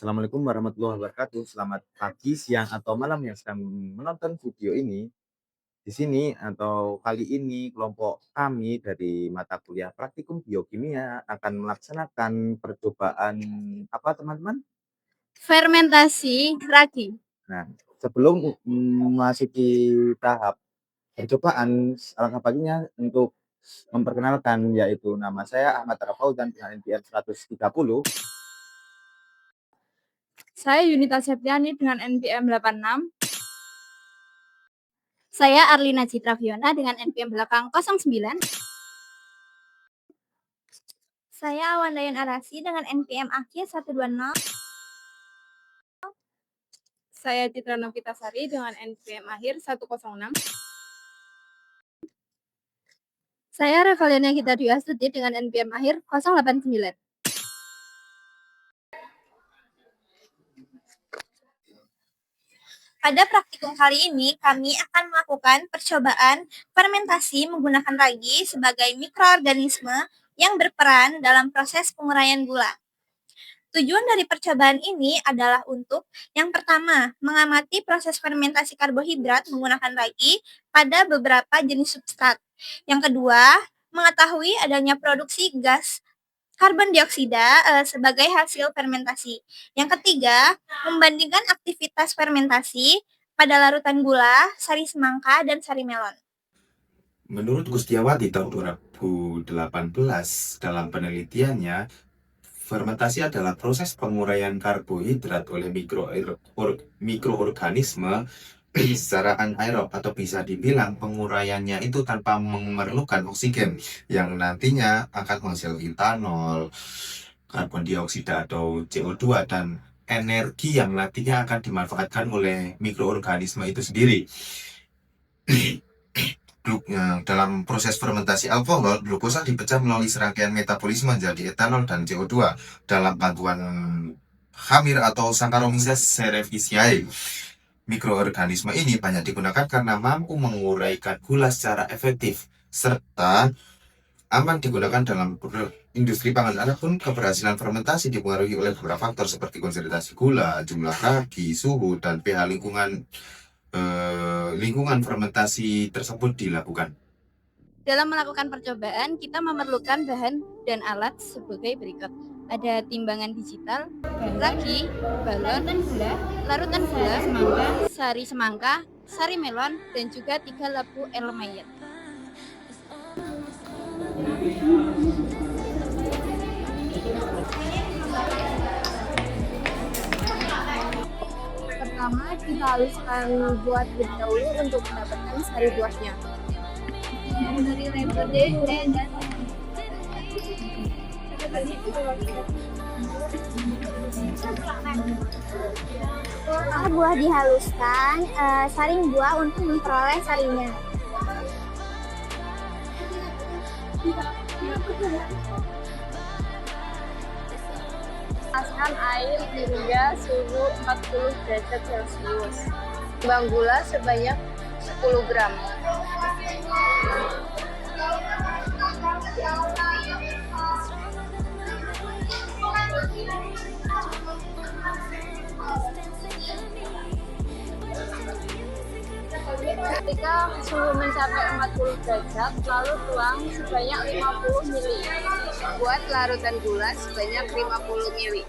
Assalamualaikum warahmatullahi wabarakatuh. Selamat pagi, siang, atau malam yang sedang menonton video ini. Di sini atau kali ini kelompok kami dari mata kuliah Praktikum Biokimia akan melaksanakan percobaan apa teman-teman? Fermentasi ragi. Nah, sebelum memasuki tahap percobaan, alangkah baiknya untuk memperkenalkan, yaitu nama saya Ahmad Rafauzan dengan NPM 130. Saya Yunita Septiani dengan NPM 86. Saya Arlina Citra Fiona dengan NPM belakang 09. Saya Awandayan Arasi dengan NPM akhir 120. Saya Citra Novitasari dengan NPM akhir 106. Saya Revaliana Gita Dwi Astuti dengan NPM akhir 089. Pada praktikum kali ini, kami akan melakukan percobaan fermentasi menggunakan ragi sebagai mikroorganisme yang berperan dalam proses penguraian gula. Tujuan dari percobaan ini adalah untuk yang pertama, mengamati proses fermentasi karbohidrat menggunakan ragi pada beberapa jenis substrat. Yang kedua, mengetahui adanya produksi gas karbon dioksida sebagai hasil fermentasi. Yang ketiga, membandingkan aktivitas fermentasi pada larutan gula, sari semangka, dan sari melon. Menurut Gustiawati tahun 2018 dalam penelitiannya, fermentasi adalah proses penguraian karbohidrat oleh mikroorganisme secara anaerob, atau bisa dibilang penguraiannya itu tanpa memerlukan oksigen yang nantinya akan menghasilkan etanol, karbon dioksida atau CO2, dan energi yang nantinya akan dimanfaatkan oleh mikroorganisme itu sendiri. Dalam proses fermentasi alkohol, glukosa dipecah melalui serangkaian metabolisme menjadi etanol dan CO2 dalam bantuan khamir atau Saccharomyces cerevisiae. Mikroorganisme ini banyak digunakan karena mampu menguraikan gula secara efektif serta aman digunakan dalam industri pangan. Adapun keberhasilan fermentasi dipengaruhi oleh beberapa faktor seperti konsentrasi gula, jumlah ragi, suhu, dan pH lingkungan fermentasi tersebut dilakukan. Dalam melakukan percobaan, kita memerlukan bahan dan alat sebagai berikut. Ada timbangan digital, ragi, balon, larutan gula, sari semangka, sari melon, dan juga 3 labu Erlenmeyer. Pertama, kita haluskan buah terlebih dahulu untuk mendapatkan sari buahnya. Dari lebar D dan setelah buah dihaluskan, saring buah untuk memperoleh sarinya. Panaskan air hingga suhu 40 derajat Celcius. Timbang gula sebanyak 10 gram. Ketika suhu mencapai 40 derajat, lalu tuang sebanyak 50 ml. Buat larutan gula sebanyak 50 ml.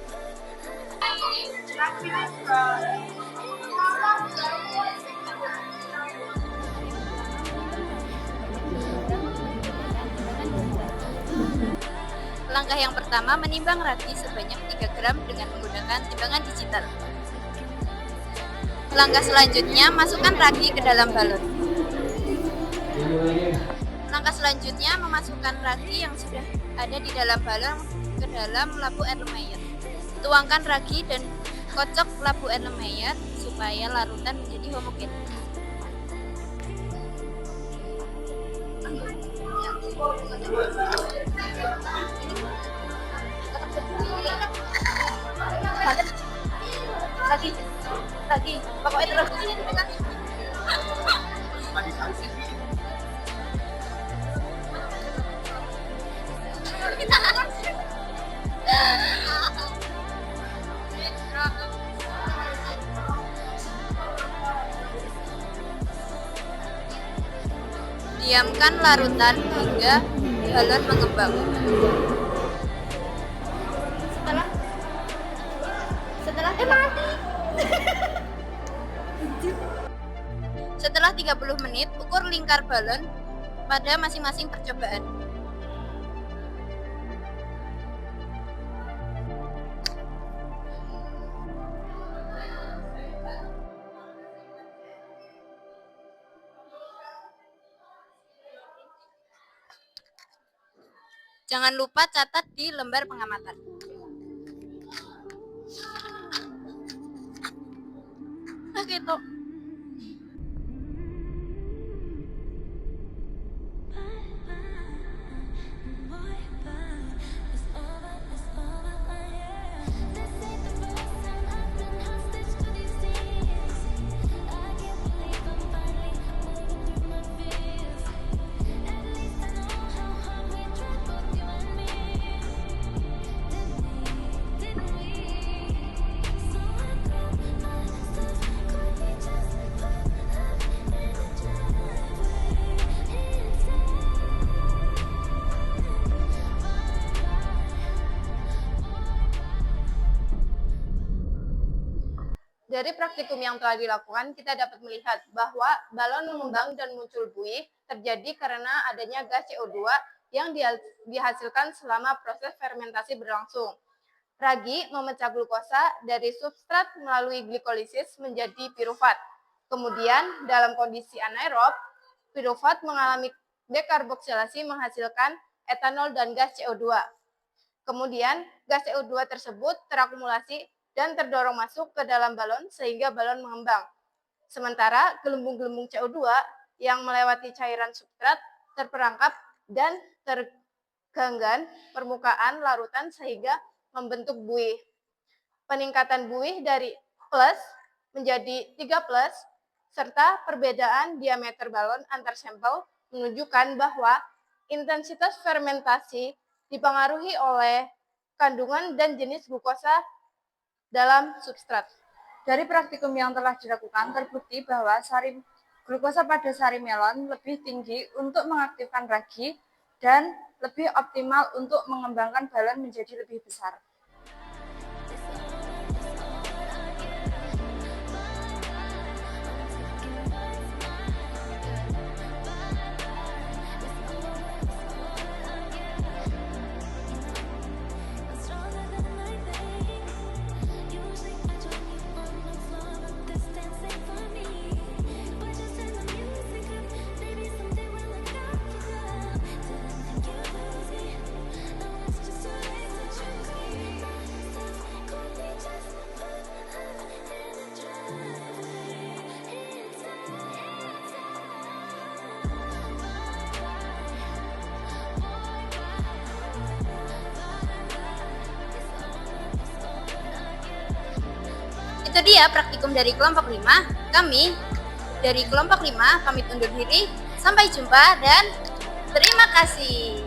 Langkah yang pertama, menimbang ragi sebanyak 3 gram dengan menggunakan timbangan digital. Langkah selanjutnya, masukkan ragi ke dalam balon. Langkah selanjutnya, memasukkan ragi yang sudah ada di dalam balon ke dalam labu Erlenmeyer. Tuangkan ragi dan kocok labu Erlenmeyer supaya larutan menjadi homogen. Lagi, pokoknya terus. larutan hingga balon mengembang. Setelah 30 menit, ukur lingkar balon pada masing-masing percobaan. Jangan lupa catat di lembar pengamatan. Gitu. Dari praktikum yang telah dilakukan, kita dapat melihat bahwa balon mengembang dan muncul buih terjadi karena adanya gas CO2 yang dihasilkan selama proses fermentasi berlangsung. Ragi memecah glukosa dari substrat melalui glikolisis menjadi pirufat. Kemudian, dalam kondisi anaerob, pirufat mengalami dekarboksilasi menghasilkan etanol dan gas CO2. Kemudian, gas CO2 tersebut terakumulasi dan terdorong masuk ke dalam balon sehingga balon mengembang. Sementara gelembung-gelembung CO2 yang melewati cairan substrat terperangkap dan tergenggan permukaan larutan sehingga membentuk buih. Peningkatan buih dari plus menjadi 3 plus serta perbedaan diameter balon antar sampel menunjukkan bahwa intensitas fermentasi dipengaruhi oleh kandungan dan jenis glukosa dalam substrat. Dari praktikum yang telah dilakukan, terbukti bahwa glukosa pada sari melon lebih tinggi untuk mengaktifkan ragi dan lebih optimal untuk mengembangkan balon menjadi lebih besar. Itu dia praktikum dari kelompok 5. Kami dari kelompok 5 pamit undur diri. Sampai jumpa dan terima kasih.